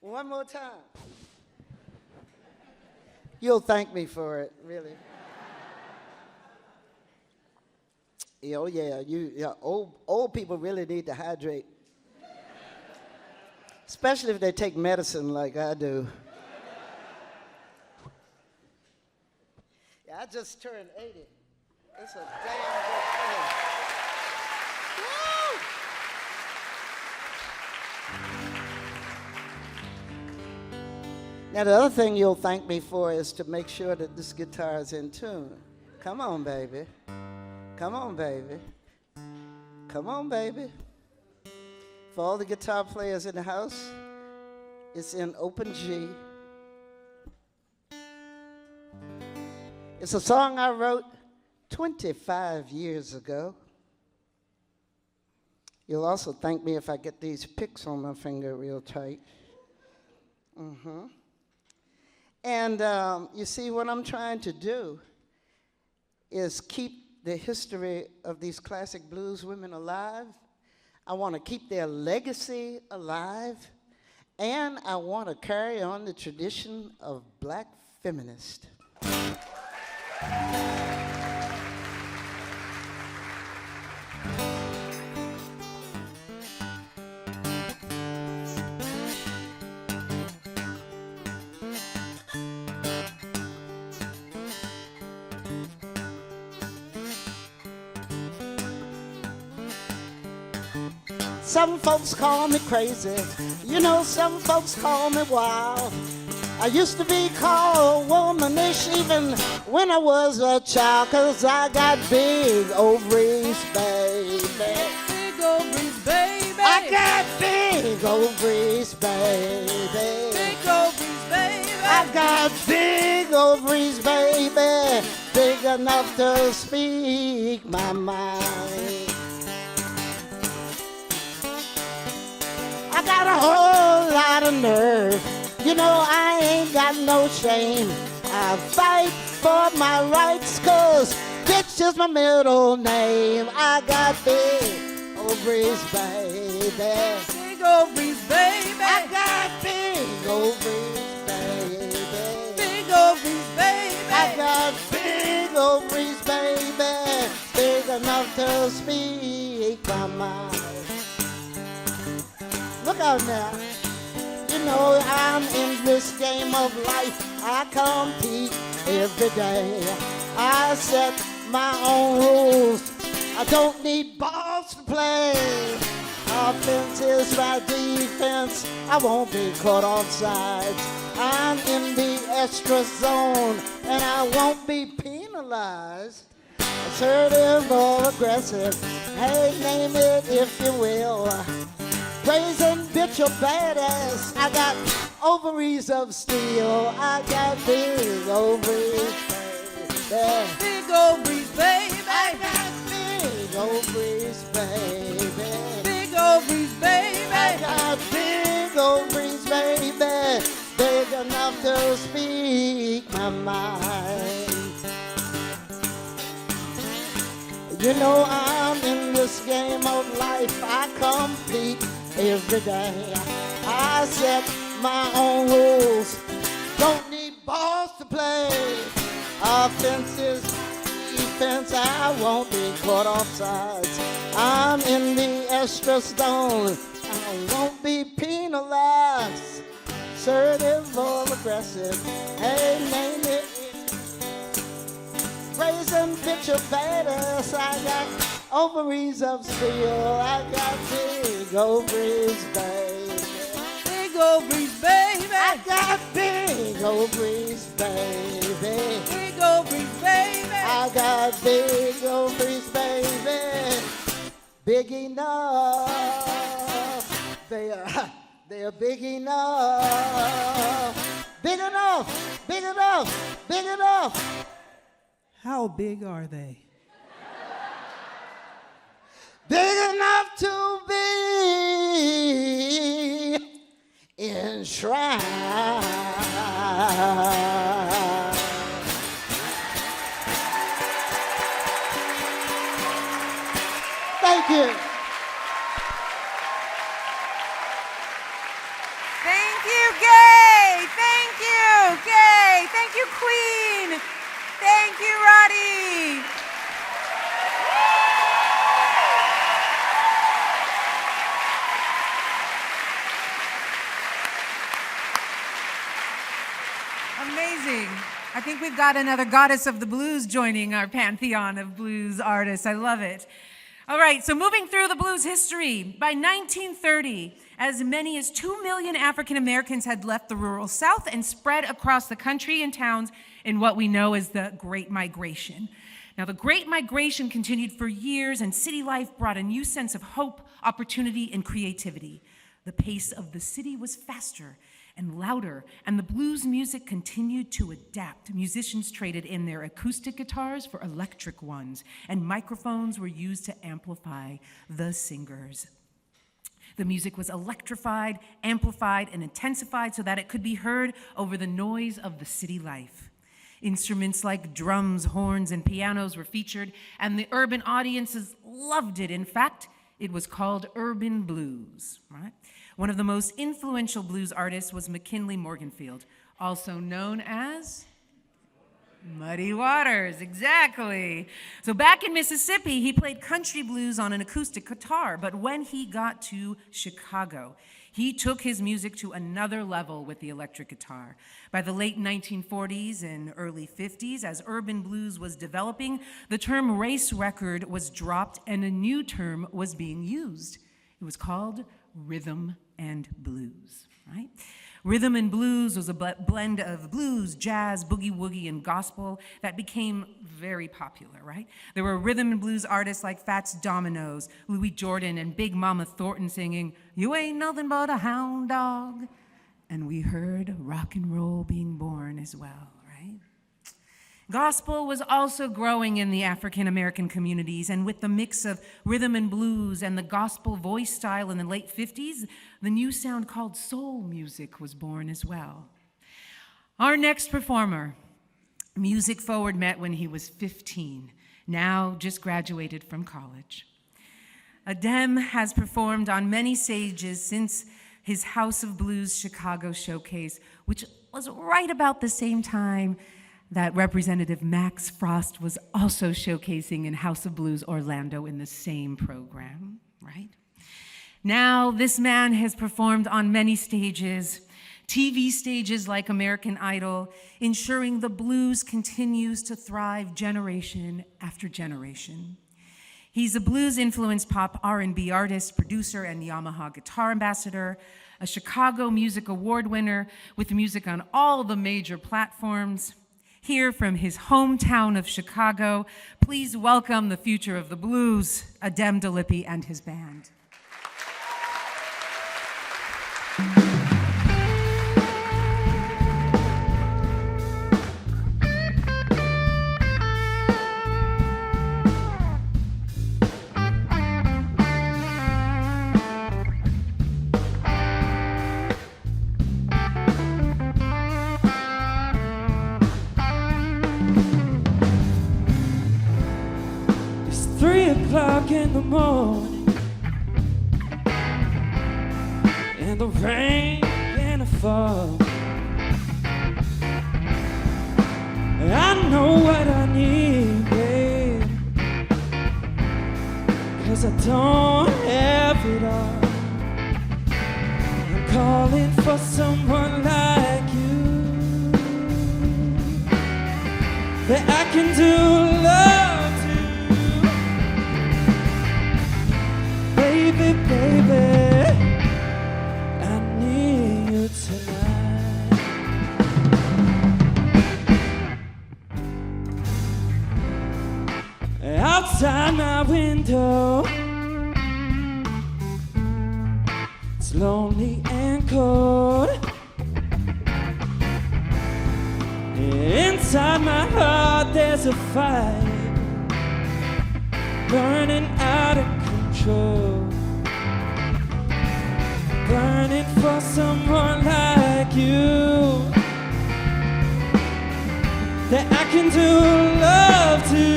One more time. You'll thank me for it, really. Oh yeah, old people really need to hydrate, especially if they take medicine like I do. Yeah, I just turned 80. It's a damn good thing. Woo! Now, the other thing you'll thank me for is to make sure that this guitar is in tune. Come on, baby. Come on, baby. Come on, baby. For all the guitar players in the house, it's in open G. It's a song I wrote 25 years ago. You'll also thank me if I get these picks on my finger real tight. Mm-hmm. And you see, what I'm trying to do is keep the history of these classic blues women alive. I want to keep their legacy alive. And I want to carry on the tradition of black feminist. Some folks call me crazy, you know, some folks call me wild. I used to be called womanish even when I was a child, 'cause I got big ovaries, baby. Big ovaries, baby. I got big ovaries, baby. Big ovaries, baby. I got big ovaries, baby. Big enough to speak my mind. I got a whole lot of nerve. You know, I ain't got no shame. I fight for my rights, 'cause bitch is my middle name. I got big ovaries, baby. Big ovaries, baby. I got big ovaries, baby. Big ovaries, baby. I got big ovaries, baby. Big enough to speak my mind. Look out now. You know I'm in this game of life. I compete every day. I set my own rules. I don't need balls to play. Offense is my defense. I won't be caught offside. I'm in the extra zone and I won't be penalized. Assertive or aggressive, hey, name it if you will. Brazen bitch or badass, I got ovaries of steel. I got big ovaries, baby. Big ovaries, baby. I got big ovaries, baby. Big ovaries, baby. I got big ovaries, baby. Big enough to speak my mind. You know I'm in this game of life. I compete every day. I set my own rules. Don't need balls to play. Offense is defense. I won't be caught offsides. I'm in the extra zone. I won't be penalized. Assertive or aggressive, hey, name it. Brazen bitch or badass, I got ovaries of steel. I got big ovaries, baby. Big ovaries, baby. I got big ovaries, baby. Big ovaries, baby. I got big ovaries, baby. Big enough. They are big enough. Big enough. Big enough. Big enough. How big are they? Big enough to be enshrined. Thank you. Thank you, Gaye. Thank you, Gaye. Thank you, Queen. Thank you, Roddy. Amazing. I think we've got another goddess of the blues joining our pantheon of blues artists. I love it. All right, so moving through the blues history. By 1930, as many as 2 million African Americans had left the rural South and spread across the country and towns in what we know as the Great Migration. Now, the Great Migration continued for years, and city life brought a new sense of hope, opportunity, and creativity. The pace of the city was faster and louder, and the blues music continued to adapt. Musicians traded in their acoustic guitars for electric ones, and microphones were used to amplify the singers. The music was electrified, amplified, and intensified so that it could be heard over the noise of the city life. Instruments like drums, horns, and pianos were featured, and the urban audiences loved it. In fact, it was called urban blues, right? One of the most influential blues artists was McKinley Morganfield, also known as Muddy Waters, exactly. So back in Mississippi, he played country blues on an acoustic guitar, but when he got to Chicago, he took his music to another level with the electric guitar. By the late 1940s and early 50s, as urban blues was developing, the term race record was dropped and a new term was being used. It was called rhythm and blues, right? Rhythm and blues was a blend of blues, jazz, boogie woogie, and gospel that became very popular, right? There were rhythm and blues artists like Fats Dominoes, Louis Jordan, and Big Mama Thornton singing, "You ain't nothing but a hound dog." And we heard rock and roll being born as well, right? Gospel was also growing in the African American communities, and with the mix of rhythm and blues and the gospel voice style in the late 50s, the new sound called soul music was born as well. Our next performer, Music Forward, met when he was 15, now just graduated from college. Adem has performed on many stages since his House of Blues Chicago showcase, which was right about the same time that Representative Max Frost was also showcasing in House of Blues Orlando in the same program, right? Now, this man has performed on many stages, TV stages like American Idol, ensuring the blues continues to thrive generation after generation. He's a blues-influenced pop R&B artist, producer, and Yamaha guitar ambassador, a Chicago Music Award winner with music on all the major platforms. Here from his hometown of Chicago, please welcome the future of the blues, Adem Dalipi and his band. In the morning, and the rain and the fall, I know what I need, babe, 'cause I don't have it all. I'm calling for someone like you, that I can do love. Baby, I need you tonight. Outside my window, it's lonely and cold. Inside my heart there's a fire burning out of control, burning for someone like you, that I can do love to.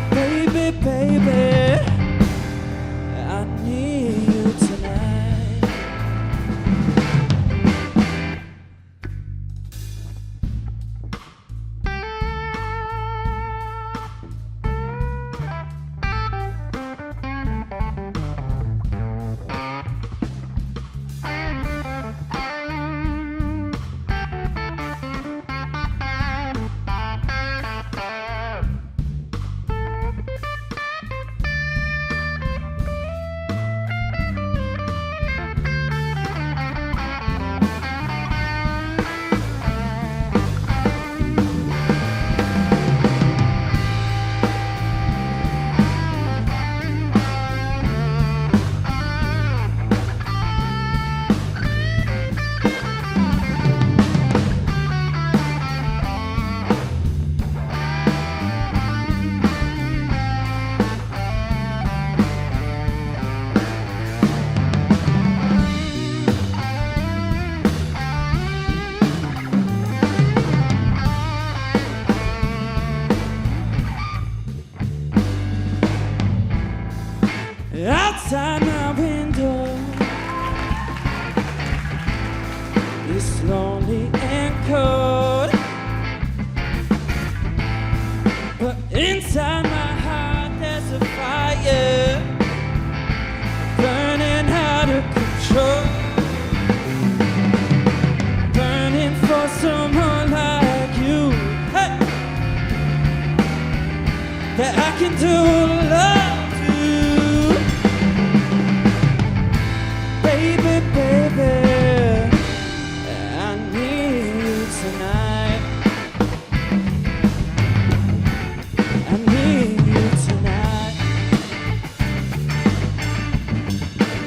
Baby, baby, I need you tonight. outside my window is lonely and cold, but inside my heart there's a fire burning out of control, burning for someone like you, hey, that I can do love to. Baby, baby, I need you tonight. I need you tonight.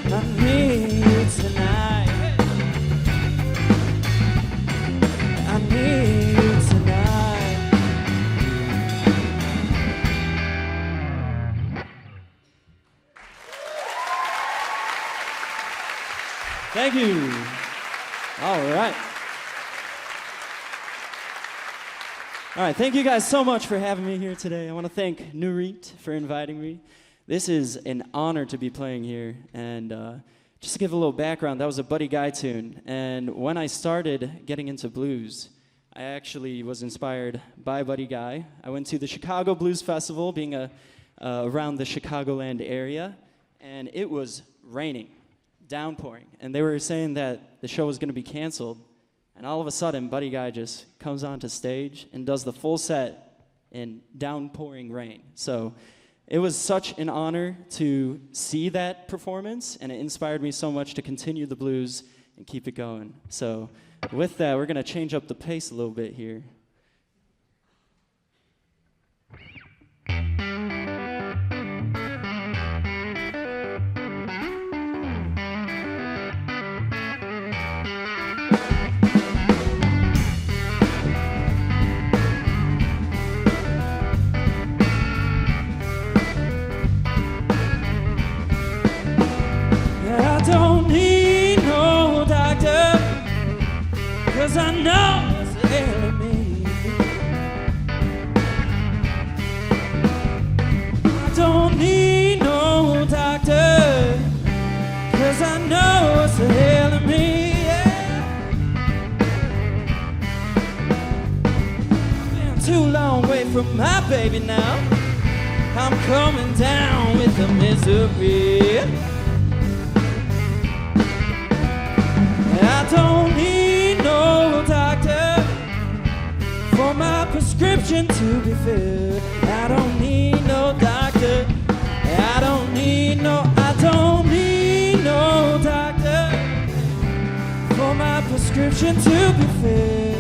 I need you tonight. I need you tonight. Thank you. All right. All right, thank you guys so much for having me here today. I want to thank Nurit for inviting me. This is an honor to be playing here. And just to give a little background, that was a Buddy Guy tune. And when I started getting into blues, I actually was inspired by Buddy Guy. I went to the Chicago Blues Festival, being around the Chicagoland area, and it was raining, downpouring. And they were saying that the show was going to be canceled. And all of a sudden, Buddy Guy just comes onto stage and does the full set in downpouring rain. So it was such an honor to see that performance, and it inspired me so much to continue the blues and keep it going. So with that, we're going to change up the pace a little bit here. I don't need no doctor, 'cause I know it's ailing me. I don't need no doctor, 'cause I know it's ailing me. Yeah. Been too long away from my baby now. I'm coming down with the misery. I don't need no doctor for my prescription to be filled. I don't need no doctor. I don't need no doctor for my prescription to be filled.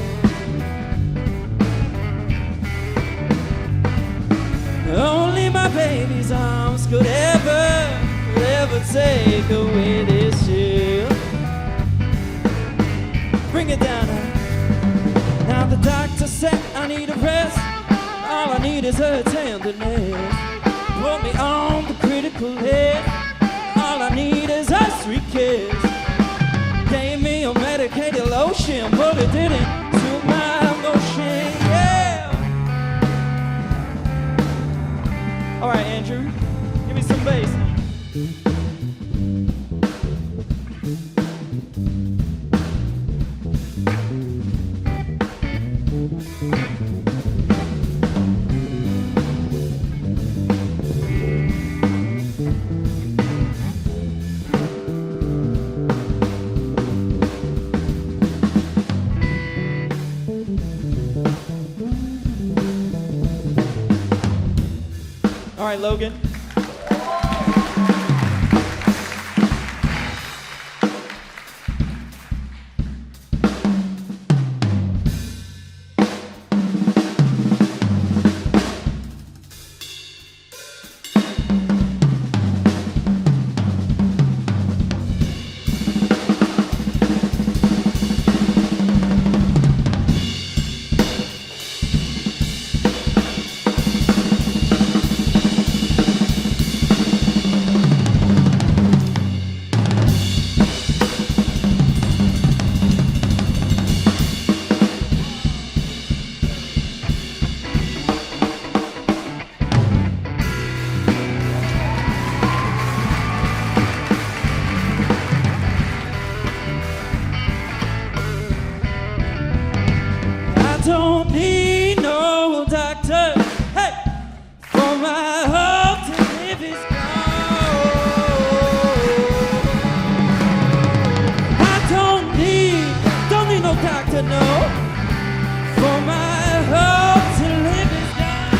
Only my baby's arms could ever take away this chill. Bring it down now. Now the doctor said I need a rest. All I need is her tenderness. Put me on the critical list. All I need is a sweet kiss. Gave me a medicated lotion, but it didn't suit my emotion. Yeah. All right, Andrew, give me some bass. All right, Logan. for my hope to live is gone. I don't need no doctor, no, for my hope to live is gone.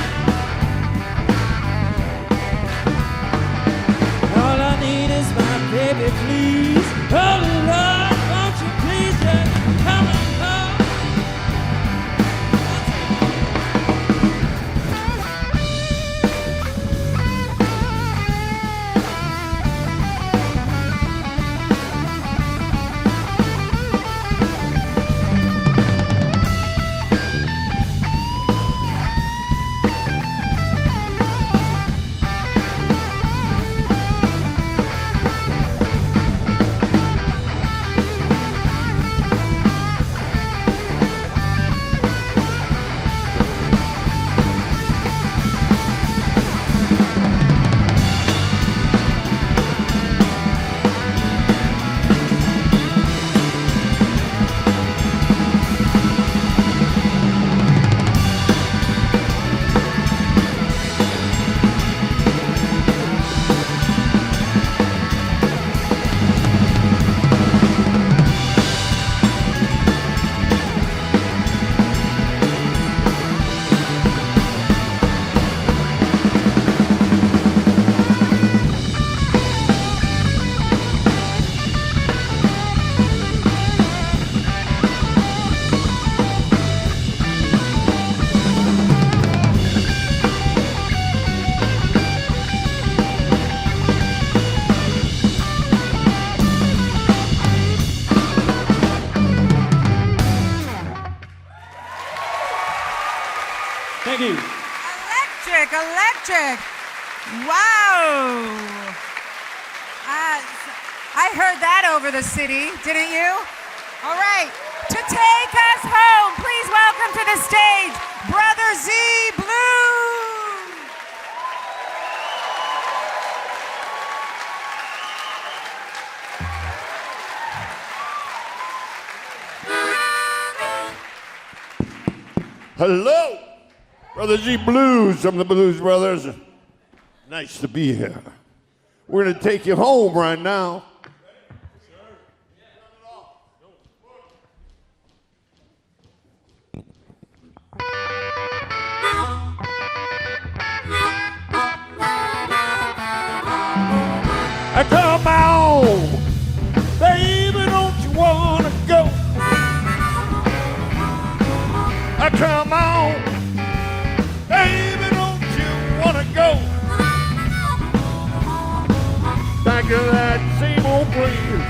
All I need is my baby, please. Oh Lord, won't you please just come on home? Thank you. Electric, electric. Wow. I heard that over the city, didn't you? All right. To take us home, please welcome to the stage, Brother Z Blues. Hello, Brother Z Blues from the Blues Brothers. Nice to be here. We're going to take you home right now. Come on, baby, don't you wanna go? Come on, baby, don't you wanna go? Back to that same old place,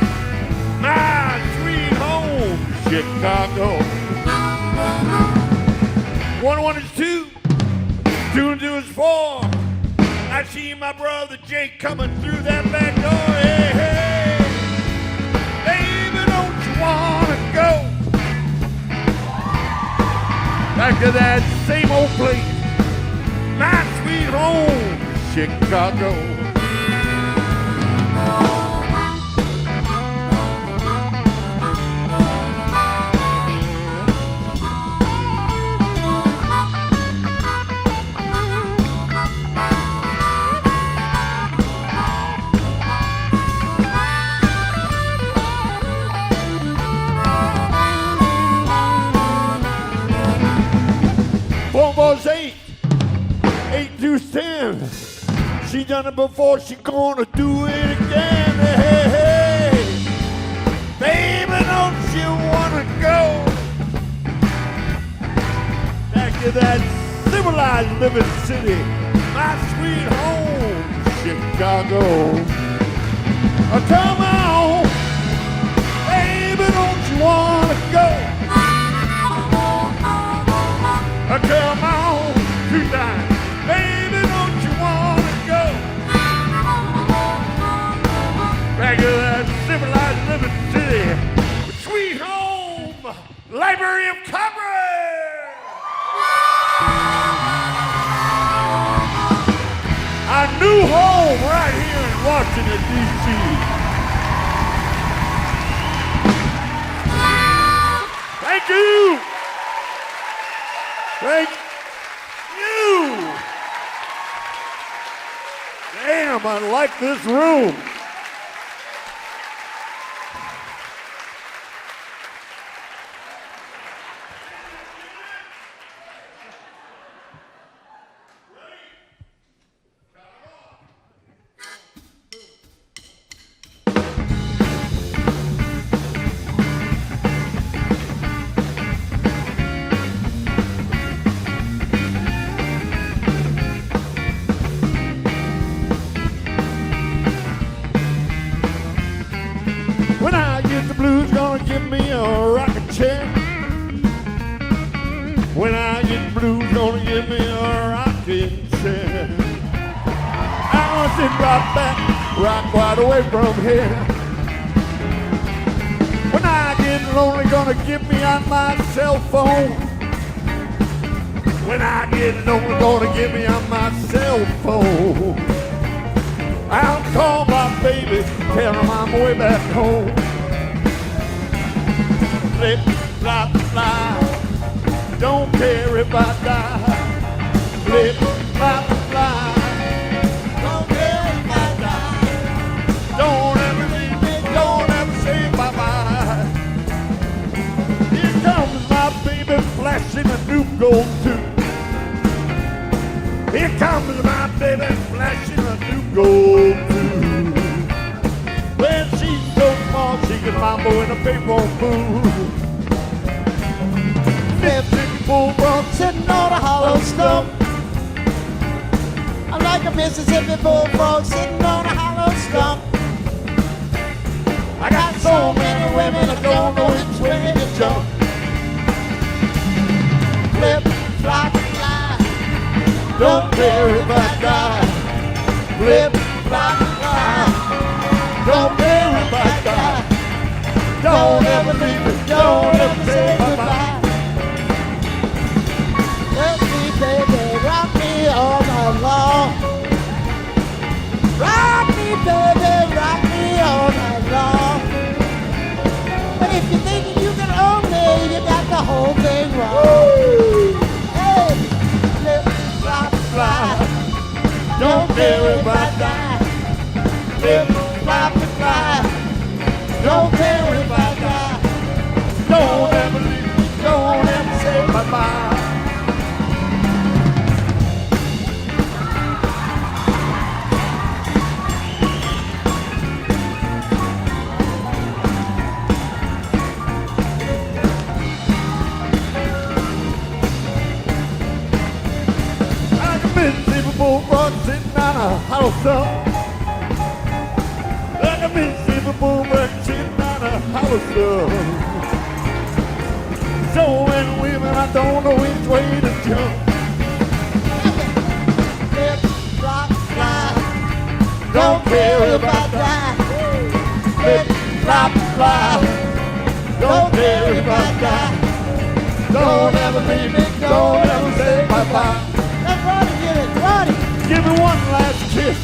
my sweet home, Chicago. 1 1 is 2, 2 and 2 is 4. I see my brother Jake coming through that back door. Hey, hey, baby, don't you wanna go back to that same old place, my sweet home, Chicago. Almost 8, 8 to 10. She done it before, she gonna do it again. Hey, hey, baby, don't you wanna go back to that civilized living city, my sweet home, Chicago? Come on, baby, don't you wanna go? Come on, 2 times. Baby, don't you wanna go back to that civilized living city, sweet home, Library of Congress? Our new home right here in Washington, D.C. Thank you. Thank you. Damn, I like this room. When I get the blues, gonna give me a rocking chair. When I get the blues, gonna give me a rocking chair. I want to sit right back, rock right away from here. When I get lonely, gonna give me on my cell phone. When I get lonely, gonna give me on my cell phone. I'll call my baby, tell him I'm way back home. Flip, flop, fly, don't care if I die. Flip, flop, fly, don't care if I die. Don't ever leave me, don't ever say bye-bye. Here comes my baby flashing a new gold tooth. Here comes my baby flashing a new gold tooth. Well, she's so small she can mambo in a payphone booth. Mississippi bullfrog sitting on a hollow stump. I'm like a Mississippi bullfrog sitting on a hollow stump. I got so many women I don't know which way to jump. Flip, flop, fly, don't care if I die. Flip, flop, fly, don't care if I die. Don't ever leave me, don't ever say goodbye. Let me, baby, rock me all night long. Rock me, baby, rock me all night long. But if you're thinking you can own me, you got the whole thing wrong. Woo! Hey, flip, flop, fly, don't care if I die. Flip, flop, fly, don't care if I die. Don't ever leave me, don't ever say bye-bye. Mississippi bullfrog sitting on a hollow stump. Like a Mississippi bullfrog sitting on a hollow stump. So many women I don't know which way to jump. Flip, flop, fly, don't care if I die. Flip, flop, fly, don't care if I die. Don't ever leave me, don't ever say bye-bye. Ronnie, give me one last kiss,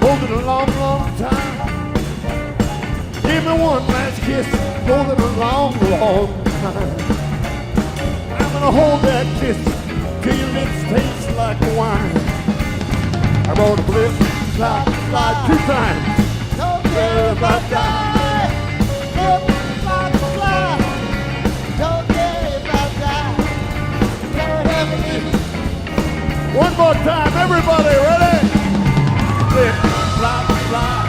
hold it a long, long time. Give me one last kiss, hold it a long, long time. I'm gonna hold that kiss till your lips taste like wine. I wrote a flip, flop, fly 2 times. Don't care if I die. Flip, flop, fly. Don't care if I die. Don't ever leave me. One more time, everybody, ready? Flip, flop, fly,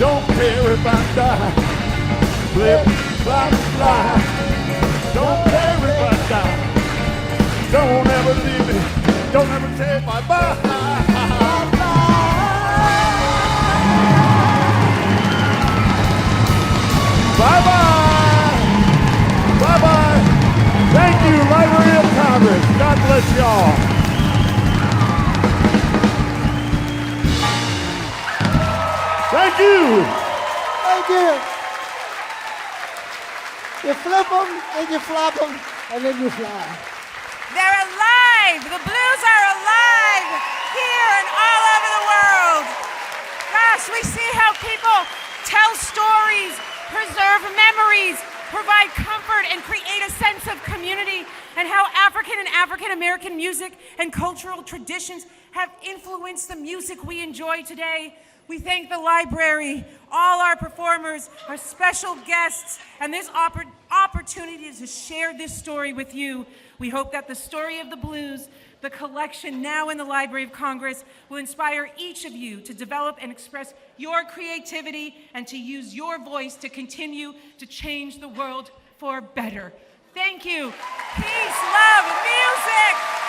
don't care if I die. Flip, flop, fly, don't care if I die. Don't ever leave me, don't ever say bye-bye. Bye-bye. Bye-bye. Thank you, Library of Congress. God bless y'all. Thank you. Thank you. You flip them, and you flop them, and then you fly. They're alive. The blues are alive here and all over the world. Gosh, we see how people tell stories, preserve memories, provide comfort, and create a sense of community and how African and African American music and cultural traditions have influenced the music we enjoy today. We thank the library, all our performers, our special guests, and this opportunity to share this story with you. We hope that the story of the blues, the collection now in the Library of Congress, will inspire each of you to develop and express your creativity and to use your voice to continue to change the world for better. Thank you. Peace, love, music.